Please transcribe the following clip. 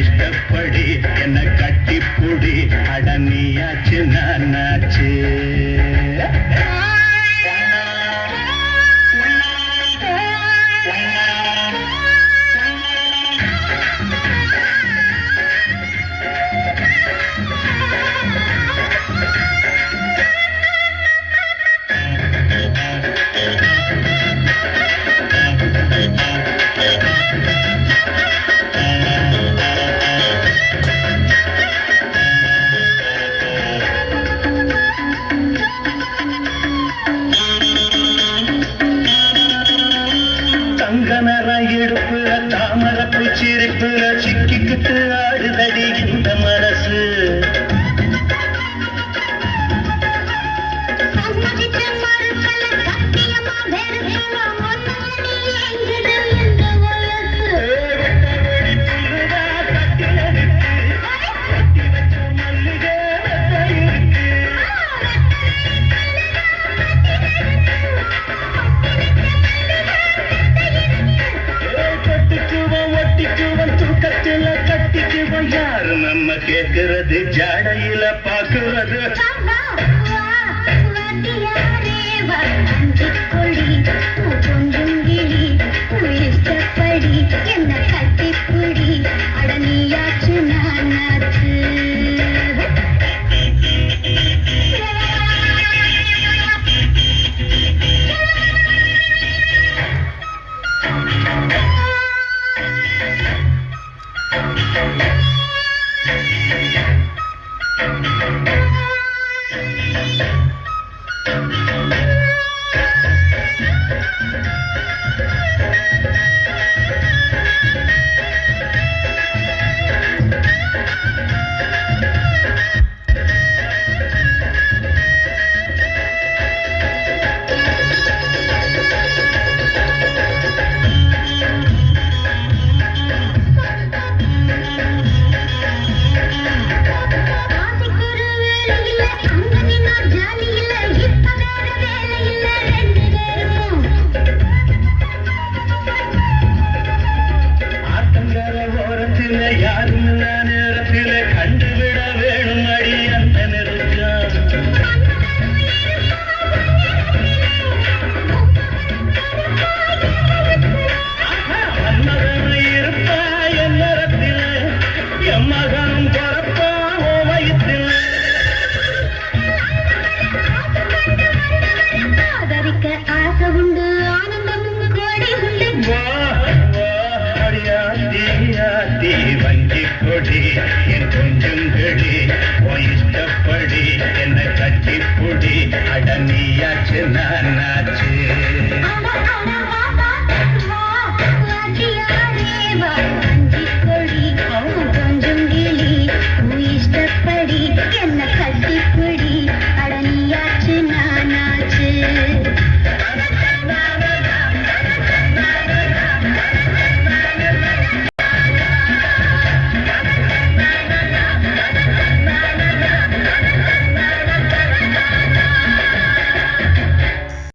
இஷ்டப்படி என்ன கட்டிப்புடி அடனியாச்சு நானாச்சு எடுப்புல தாமர பூச்சிருப்புல சிக்கிக்கிட்டு ஆடுதடி இந்த மனசு யாரு நம்ம கேட்கிறது ஜாடையில பாக்குறது என்ன கட்டிப்புடி அடனியாச்சு நானாச்சு யாரும் நேரத்தில் கண்டுவிட வேணும் அடி அந்த நெருக்கம் மன்மகன் இருப்பா என் நேரத்தில் என் மகனும் பிறப்பா ஓ வயிற்றில் ஆதரிக்க ஆசை உண்டு ஆனந்தமும் கோடி உண்டு வஞ்சி கொடி என் கொஞ்சங்கடி இஷ்டப்படி என்ன கட்டிப்புடி அடனியாச்சு நான்